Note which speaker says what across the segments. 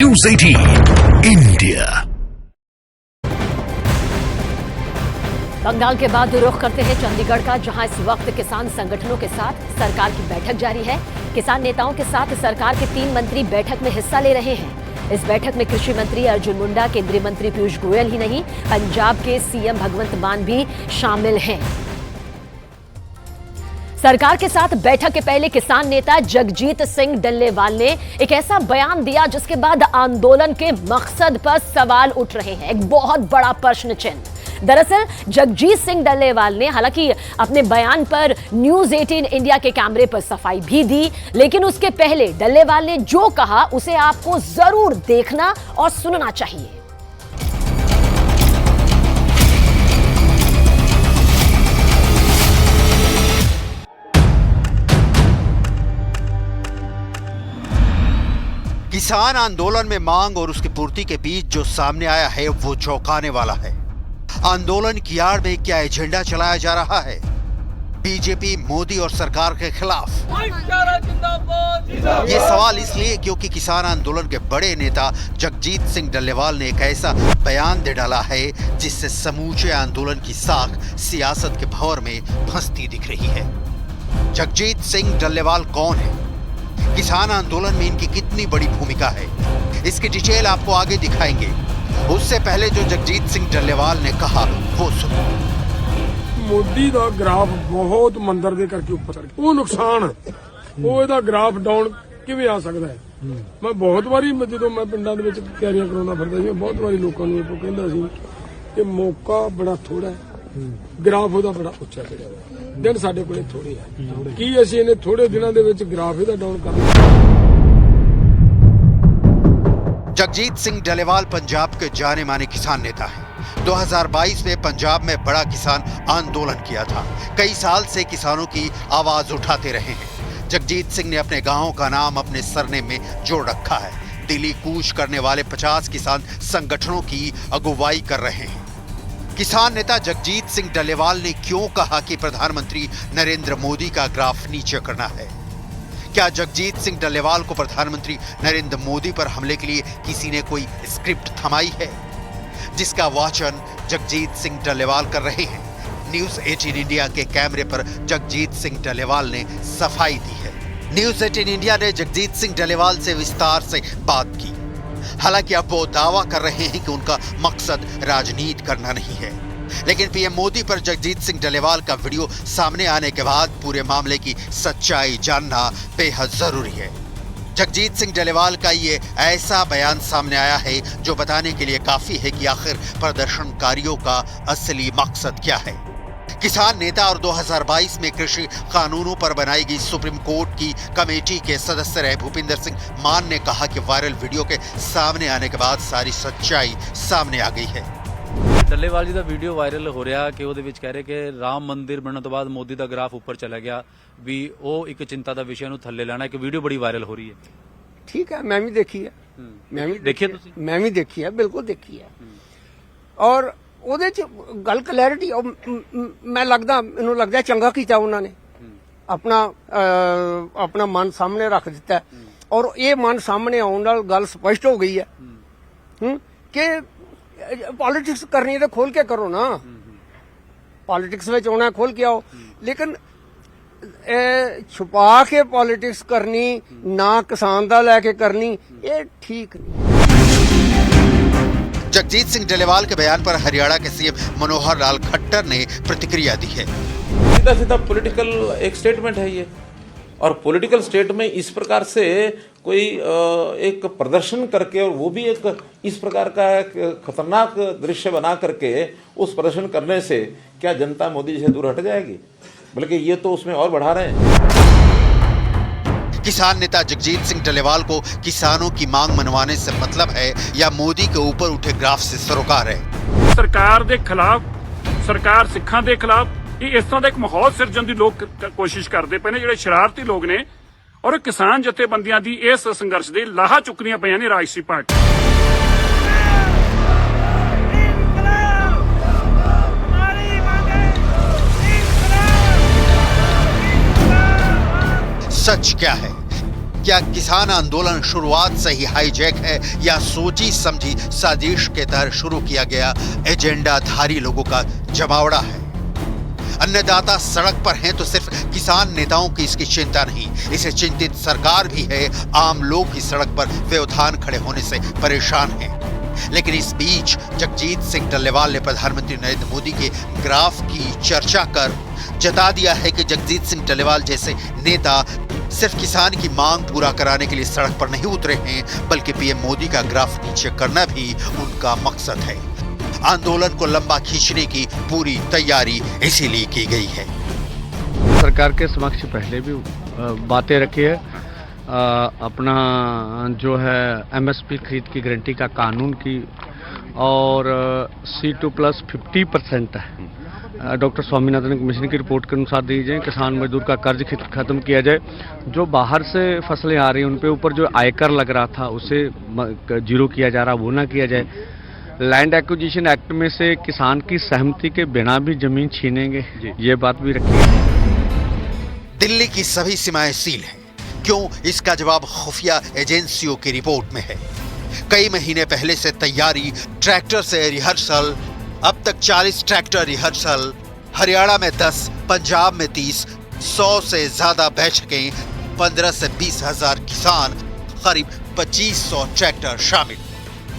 Speaker 1: News 18 India.
Speaker 2: Bengal के बाद रुख करते हैं चंडीगढ़ का, जहां इस वक्त किसान संगठनों के साथ सरकार की बैठक जारी है। किसान नेताओं के साथ सरकार के 3 मंत्री बैठक में हिस्सा ले रहे हैं। इस बैठक में कृषि मंत्री अर्जुन मुंडा, केंद्रीय मंत्री पीयूष गोयल ही नहीं, पंजाब के सीएम भगवंत मान भी शामिल हैं। सरकार के साथ बैठक के पहले किसान नेता जगजीत सिंह डल्लेवाल ने एक ऐसा बयान दिया जिसके बाद आंदोलन के मकसद पर सवाल उठ रहे हैं, एक बहुत बड़ा प्रश्न चिन्ह। दरअसल जगजीत सिंह डल्लेवाल ने हालांकि अपने बयान पर न्यूज़ 18 इंडिया के कैमरे पर सफाई भी दी, लेकिन उसके पहले डल्लेवाल ने जो कहा उसे आपको जरूर देखना और सुनना चाहिए।
Speaker 3: किसान आंदोलन में मांग और उसकी पूर्ति के बीच जो सामने आया है वो चौंकाने वाला है। आंदोलन की आड़ में क्या एजेंडा चलाया जा रहा है? बीजेपी मोदी और सरकार के खिलाफ। ये सवाल इसलिए क्योंकि किसान आंदोलन के बड़े नेता जगजीत सिंह डल्लेवाल ने एक ऐसा बयान दे डाला है जिससे समूचे आंदोलन की साख सियासत के भंवर में फंसती दिख रही है। जगजीत सिंह डल्लेवाल कौन है? किसान आंदोलन में इनकी कितनी बड़ी भूमिका है, इसकी डिटेल आपको आगे दिखाएंगे। उससे पहले जो जगजीत सिंह डल्लेवाल ने कहा वो सुनो।
Speaker 4: मोदी ਦਾ ਗ੍ਰਾਫ ਬਹੁਤ ਮੰਦਰ ਦੇ ਕਰਕੇ ਉੱਪਰ ਚੜ ਗਿਆ। ਉਹ ਨੁਕਸਾਨ ਉਹ ਇਹਦਾ ਗ੍ਰਾਫ ਡਾਊਨ ਕਿਵੇਂ ਆ ਸਕਦਾ ਹੈ? ਮੈਂ ਬਹੁਤ ਵਾਰੀ ਜਦੋਂ ਮੈਂ ਪਿੰਡਾਂ ਦੇ ਵਿੱਚ ਤਿਆਰੀਆਂ ਕਰਾਉਂਦਾ ਫਿਰਦਾ ਸੀ, ਬਹੁਤ ਵਾਰੀ ਲੋਕਾਂ ਨੂੰ ਇਹ ਕਹਿੰਦਾ ਸੀ ਕਿ ਮੌਕਾ ਬੜਾ ਥੋੜਾ ਹੈ, ਗ੍ਰਾਫ ਉਹਦਾ ਬੜਾ ਉੱਚਾ ਚੜਿਆ ਹੋਇਆ, ਦਿਨ ਸਾਡੇ ਕੋਲੇ ਥੋੜੇ ਆ। ਕੀ ਅਸੀਂ ਇਹਨੇ ਥੋੜੇ ਦਿਨਾਂ ਦੇ ਵਿੱਚ ਗ੍ਰਾਫ ਇਹਦਾ ਡਾਊਨ ਕਰ ਦਿੱਤਾ?
Speaker 3: जगजीत सिंह डल्लेवाल पंजाब के जाने माने किसान नेता हैं। 2022 में पंजाब में बड़ा किसान आंदोलन किया था। कई साल से किसानों की आवाज उठाते रहे हैं। जगजीत सिंह ने अपने गांव का नाम अपने सरनेम में जोड़ रखा है। दिल्ली कूच करने वाले 50 किसान संगठनों की अगुवाई कर रहे हैं। किसान नेता जगजीत सिंह डल्लेवाल ने क्यों कहा कि प्रधानमंत्री नरेंद्र मोदी का ग्राफ नीचे करना है? क्या जगजीत सिंह डल्लेवाल को प्रधानमंत्री नरेंद्र मोदी पर हमले के लिए किसी ने कोई स्क्रिप्ट थमाई है, जिसका वाचन जगजीत सिंह डल्लेवाल कर रहे हैं? न्यूज़ 18 इंडिया के कैमरे पर जगजीत सिंह डल्लेवाल ने सफाई दी है। न्यूज़ 18 इंडिया ने जगजीत सिंह डल्लेवाल से विस्तार से बात की। हालांकि अब वो दावा कर रहे हैं कि उनका मकसद राजनीति करना नहीं है, लेकिन पीएम मोदी पर जगजीत सिंह डल्लेवाल का वीडियो सामने आने के बाद पूरे मामले की सच्चाई जानना बेहद जरूरी है। जगजीत सिंह डल्लेवाल का ये ऐसा बयान सामने आया है जो बताने के लिए काफी है कि आखिर प्रदर्शनकारियों का असली मकसद क्या है। किसान नेता और 2022 में कृषि कानूनों पर बनाई गई सुप्रीम कोर्ट की कमेटी के सदस्य रहे भूपिंदर सिंह मान ने कहा कि वायरल वीडियो के सामने आने के बाद सारी सच्चाई सामने आ गई है।
Speaker 5: ਡੱਲੇਵਾਲ ਜੀ ਦਾ ਵੀਡੀਓ ਵਾਇਰਲ ਹੋ ਰਿਹਾ ਕਿ ਉਹਦੇ ਵਿੱਚ ਕਹਿ ਰਹੇ ਕਿ ਰਾਮ ਮੰਦਿਰ ਬਣਨ ਤੋਂ ਬਾਅਦ ਮੋਦੀ ਦਾ ਗ੍ਰਾਫ ਉੱਪਰ ਚਲਾ ਗਿਆ, ਵੀ ਉਹ ਇੱਕ ਚਿੰਤਾ ਦਾ ਵਿਸ਼ਾ ਨੂੰ ਥੱਲੇ ਲੈਣਾ, ਇੱਕ ਵੀਡੀਓ ਬੜੀ ਵਾਇਰਲ ਹੋ ਰਹੀ ਹੈ।
Speaker 6: ठीक है, मैं भी देखी है, मैं भी
Speaker 5: देखिए ਤੁਸੀਂ?
Speaker 6: मैं भी देखी है, बिल्कुल देखी है। और ਉਹਦੇ ਚ ਗੱਲ ਕਲੈਰਿਟੀ ਮੈਂ ਮੈਨੂੰ ਲੱਗਦਾ ਚੰਗਾ ਕੀਤਾ ਉਹਨਾਂ ਨੇ, ਆਪਣਾ ਮਨ ਸਾਹਮਣੇ ਰੱਖ ਦਿੱਤਾ ਔਰ ਇਹ ਮਨ ਸਾਹਮਣੇ ਆਉਣ ਨਾਲ ਗੱਲ ਸਪਸ਼ਟ ਹੋ ਗਈ ਹੈ ਕਿ पॉलिटिक्स करनी है तो खोल के करो ना, पॉलिटिक्स में आना खोल के आओ, लेकिन छुपा के पॉलिटिक्स करनी ना किसान दा लेके करनी ये ठीक नहीं।
Speaker 3: जगजीत सिंह डल्लेवाल के बयान पर हरियाणा के सीएम मनोहर लाल खट्टर ने प्रतिक्रिया दी है।
Speaker 7: सीधा सीधा पॉलिटिकल एक स्टेटमेंट है ये, और पॉलिटिकल स्टेट में इस प्रकार से कोई एक प्रदर्शन करके, और वो भी एक इस प्रकार का एक खतरनाक दृश्य बना करके उस प्रदर्शन करने से क्या जनता मोदी जी से दूर हट जाएगी? बल्कि ये तो उसमें और बढ़ा रहे हैं।
Speaker 3: किसान नेता जगजीत सिंह डल्लेवाल को किसानों की मांग मनवाने से मतलब है या मोदी के ऊपर उठे ग्राफ से सरोकार है?
Speaker 4: ਸਰਕਾਰ ਦੇ ਖਿਲਾਫ, ਸਰਕਾਰ ਸਿੱਖਾਂ ਦੇ ਖਿਲਾਫ ਇਹ ਇਸ ਤਰ੍ਹਾਂ ਦਾ ਇੱਕ ਮਾਹੌਲ ਸਿਰਜਣ ਦੀ ਲੋਕ ਕੋਸ਼ਿਸ਼ ਕਰਦੇ ਪਏ ਨੇ, ਜਿਹੜੇ ਸ਼ਰਾਰਤੀ ਲੋਕ ਨੇ, ਔਰ ਕਿਸਾਨ ਜਥੇਬੰਦੀਆਂ ਦੀ ਇਸ ਸੰਘਰਸ਼ ਦੇ ਲਾਹਾ ਚੁੱਕਣੀਆਂ ਪਈਆਂ ਨੇ ਰਾਜਸੀ ਪਾਰਟੀ।
Speaker 3: सच क्या है? क्या किसान आंदोलन शुरुआत से ही हाईजैक है या सोची समझी साजिश के तहत शुरू किया गया एजेंडाधारी लोगों का जमावड़ा है? अन्नदाता सड़क पर हैं तो सिर्फ किसान नेताओं की इसकी चिंता नहीं, इसे चिंतित सरकार भी है। आम लोग की सड़क पर व्यवधान खड़े होने से परेशान हैं। लेकिन इस बीच जगजीत सिंह डल्लेवाल ने प्रधानमंत्री नरेंद्र मोदी के ग्राफ की चर्चा कर जता दिया है कि जगजीत सिंह डल्लेवाल जैसे नेता सिर्फ किसान की मांग पूरा कराने के लिए सड़क पर नहीं उतरे हैं, बल्कि पीएम मोदी का ग्राफ नीचे करना भी उनका मकसद है। आंदोलन को लंबा खींचने की पूरी तैयारी इसीलिए की गई है।
Speaker 8: सरकार के समक्ष पहले भी बातें रखी है। अपना जो है एमएसपी खरीद की गारंटी का कानून की, और C2+ 50% है। डॉक्टर स्वामीनाथन कमीशन की रिपोर्ट के अनुसार दी जाए। किसान मजदूर का कर्ज खत्म किया जाए। जो बाहर से फसलें आ रही हैं उन पे ऊपर जो आयकर लग रहा था उसे जीरो किया जा रहा, वो ना किया जाए। लैंड एक्विजिशन एक्ट में से किसान की सहमति के बिना भी जमीन छीनेंगे, ये बात भी रखी है।
Speaker 3: दिल्ली की सभी सीमाएं सील हैं। क्यों? इसका जवाब खुफिया एजेंसियों की रिपोर्ट में है। कई महीने पहले से तैयारी, ट्रैक्टर से रिहर्सल, अब तक 40 ट्रैक्टर रिहर्सल, हरियाणा में 10, पंजाब में 30, 100 से ज्यादा बैठकें, 15 से 20 हजार किसान, करीब 2500 ट्रैक्टर शामिल।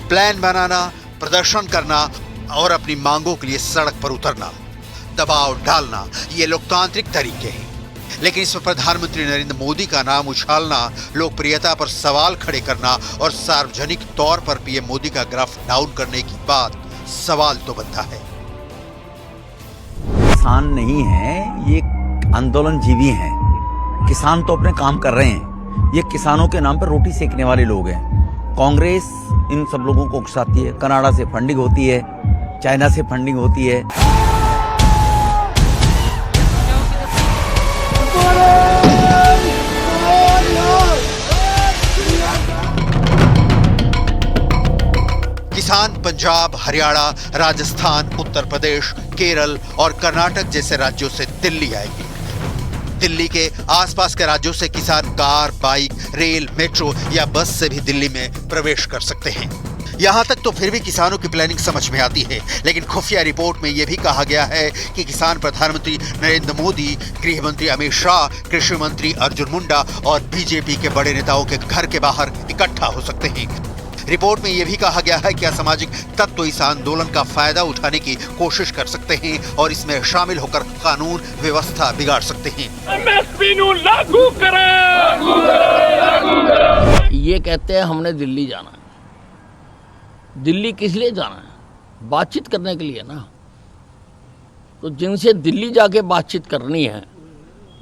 Speaker 3: प्लान बनाना, प्रदर्शन करना और अपनी मांगों के लिए सड़क पर उतरना, दबाव डालना, ये लोकतांत्रिक तरीके हैं। लेकिन इसमें प्रधानमंत्री नरेंद्र मोदी का नाम उछालना, लोकप्रियता पर सवाल खड़े करना और सार्वजनिक तौर पर पीएम मोदी का ग्राफ डाउन करने की बात सवाल तो बनता है।
Speaker 9: किसान नहीं है, ये आंदोलन जीवी हैं। किसान तो अपने काम कर रहे हैं, ये किसानों के नाम पर रोटी सेकने वाले लोग हैं। कांग्रेस इन सब लोगों को उकसाती है। कनाडा से फंडिंग होती है, चाइना से फंडिंग होती है।
Speaker 3: किसान पंजाब, हरियाणा, राजस्थान, उत्तर प्रदेश, केरल और कर्नाटक जैसे राज्यों से दिल्ली आएंगे। दिल्ली के आसपास के राज्यों से किसान कार, बाइक, रेल, मेट्रो या बस से भी दिल्ली में प्रवेश कर सकते हैं। यहां तक तो फिर भी किसानों की प्लानिंग समझ में आती है। लेकिन खुफिया रिपोर्ट में यह भी कहा गया है कि किसान प्रधानमंत्री नरेंद्र मोदी, गृह मंत्री अमित शाह, कृषि मंत्री अर्जुन मुंडा और बीजेपी के बड़े नेताओं के घर के बाहर इकट्ठा हो सकते हैं। रिपोर्ट में यह भी कहा गया है कि असामाजिक तत्व इस आंदोलन का फायदा उठाने की कोशिश कर सकते हैं और इसमें शामिल होकर कानून व्यवस्था बिगाड़ सकते हैं।
Speaker 10: एमएसपी लागू करें।
Speaker 11: ये कहते हैं हमने दिल्ली जाना है। दिल्ली किस लिए जाना है? बातचीत करने के लिए ना। तो जिनसे दिल्ली जाके बातचीत करनी है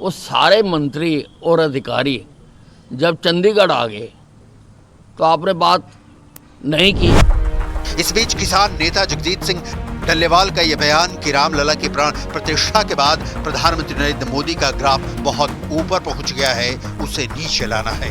Speaker 11: वो सारे मंत्री और अधिकारी जब चंडीगढ़ आ गए तो आपने बात नहीं की।
Speaker 3: इस बीच किसान नेता जगजीत सिंह डल्लेवाल का यह बयान कि रामलला की प्राण प्रतिष्ठा के बाद प्रधानमंत्री नरेंद्र मोदी का ग्राफ बहुत ऊपर पहुंच गया है, उसे नीचे लाना है।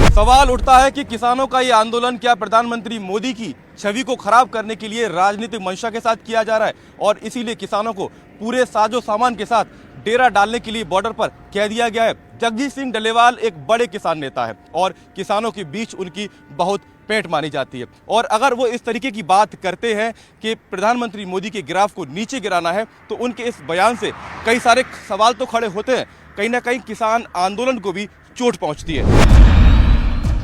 Speaker 12: सवाल उठता है कि किसानों का ये आंदोलन क्या प्रधानमंत्री मोदी की छवि को खराब करने के लिए राजनीतिक मंशा के साथ किया जा रहा है, और इसीलिए किसानों को पूरे साजो सामान के साथ डेरा डालने के लिए बॉर्डर पर कह दिया गया है। जगजीत सिंह डल्लेवाल एक बड़े किसान नेता है और किसानों के बीच उनकी बहुत पेंट मानी जाती है, और अगर वो इस तरीके की बात करते हैं कि प्रधानमंत्री मोदी के ग्राफ को नीचे गिराना है, तो उनके इस बयान से कई सारे सवाल तो खड़े होते हैं। कहीं ना कहीं किसान आंदोलन को भी चोट पहुंचती है।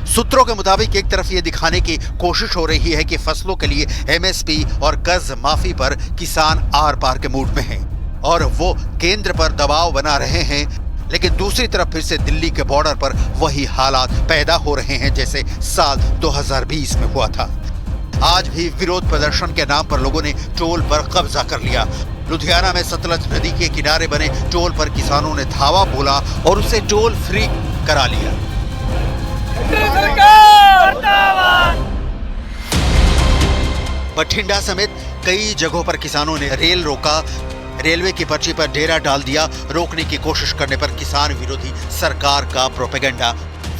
Speaker 3: सूत्रों के मुताबिक एक तरफ ये दिखाने की कोशिश हो रही है कि फसलों के लिए एमएसपी और कर्ज माफी पर किसान आर पार के मूड में हैं और वो केंद्र पर दबाव बना रहे हैं, लेकिन दूसरी तरफ फिर से दिल्ली के बॉर्डर पर वही हालात पैदा हो रहे हैं जैसे साल 2020 में हुआ था। आज भी विरोध प्रदर्शन के नाम पर लोगों ने टोल पर कब्जा कर लिया। लुधियाना में सतलज नदी के किनारे बने टोल पर किसानों ने धावा बोला और उसे टोल फ्री करा लिया। बठिंडा समेत कई जगहों पर किसानों ने रेल रोका, रेलवे की पर्ची पर डेरा डाल दिया। रोकने की कोशिश करने पर किसान विरोधी सरकार का प्रोपेगेंडा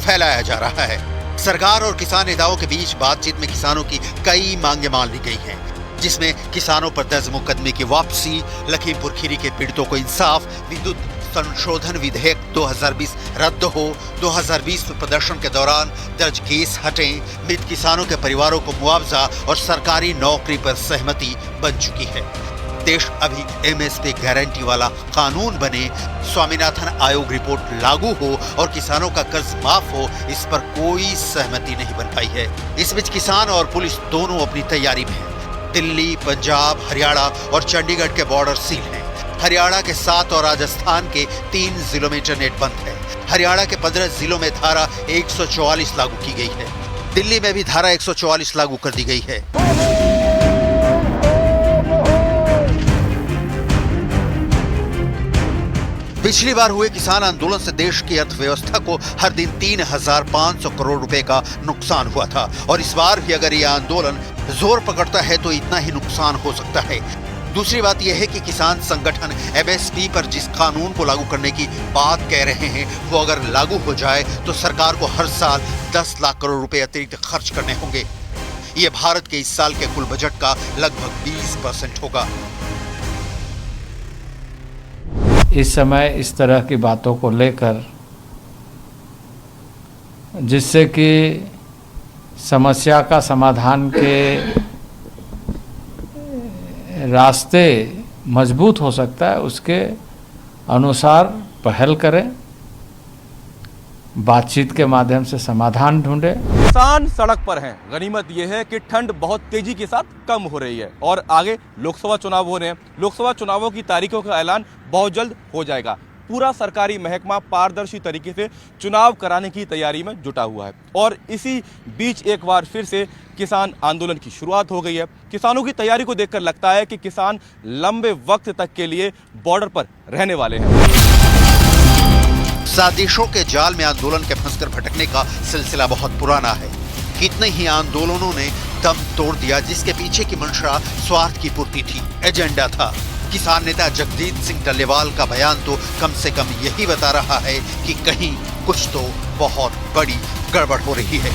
Speaker 3: फैलाया जा रहा है। सरकार और किसान नेताओं के बीच बातचीत में किसानों की कई मांगे मान ली गई हैं, जिसमें किसानों पर दर्ज मुकदमे की वापसी, लखीमपुर खीरी के पीड़ितों को इंसाफ, विद्युत संशोधन विधेयक 2020 रद्द हो, 2020 में प्रदर्शन के दौरान दर्ज केस हटें, मृत किसानों के परिवारों को मुआवजा और सरकारी नौकरी पर सहमति बन चुकी है। देश अभी एमएसपी गारंटी वाला कानून बने, स्वामीनाथन आयोग रिपोर्ट लागू हो और किसानों का कर्ज माफ हो, इस पर कोई सहमति नहीं बन पाई है। इस बीच किसान और पुलिस दोनों अपनी तैयारी में हैं। दिल्ली, पंजाब, हरियाणा और चंडीगढ़ के बॉर्डर सील हैं। हरियाणा के 7 और राजस्थान के 3 जिलों में इंटरनेट बंद है। हरियाणा के 15 जिलों में धारा 144 लागू की गई है। दिल्ली में भी धारा 144 लागू कर दी गई है। पिछली बार हुए किसान आंदोलन से देश की अर्थव्यवस्था को हर दिन 3,500 करोड़ रुपए का नुकसान हुआ था और इस बार भी अगर यह आंदोलन जोर पकड़ता है तो इतना ही नुकसान हो सकता है। दूसरी बात यह है कि किसान संगठन एमएसपी पर जिस कानून को लागू करने की बात कह रहे हैं वो अगर लागू हो जाए तो सरकार को हर साल 10 लाख करोड़ रुपए अतिरिक्त खर्च करने होंगे। ये भारत के इस साल के कुल बजट का लगभग 20% होगा।
Speaker 13: इस समय इस तरह की बातों को लेकर जिससे कि समस्या का समाधान के रास्ते मजबूत हो सकता है, उसके अनुसार पहल करें, बातचीत के माध्यम से समाधान ढूंढें।
Speaker 12: किसान सड़क पर हैं। गनीमत यह है कि ठंड बहुत तेजी के साथ कम हो रही है और आगे लोकसभा चुनाव हो रहे हैं। लोकसभा चुनावों की तारीखों का ऐलान बहुत जल्द हो जाएगा। पूरा सरकारी महकमा पारदर्शी तरीके से चुनाव कराने की तैयारी में जुटा हुआ है और इसी बीच एक बार फिर से किसान आंदोलन की शुरुआत हो गई है। किसानों की तैयारी को देखकर लगता है कि किसान लंबे वक्त तक के लिए बॉर्डर पर रहने वाले हैं।
Speaker 3: साजिशों के जाल में आंदोलन के फंसकर भटकने का सिलसिला बहुत पुराना है। कितने ही आंदोलनों ने दम तोड़ दिया जिसके पीछे की मंशा स्वार्थ की पूर्ति थी, एजेंडा था। किसान नेता जगजीत सिंह डल्लेवाल का बयान तो कम से कम यही बता रहा है कि कहीं कुछ तो बहुत बड़ी गड़बड़ हो रही है।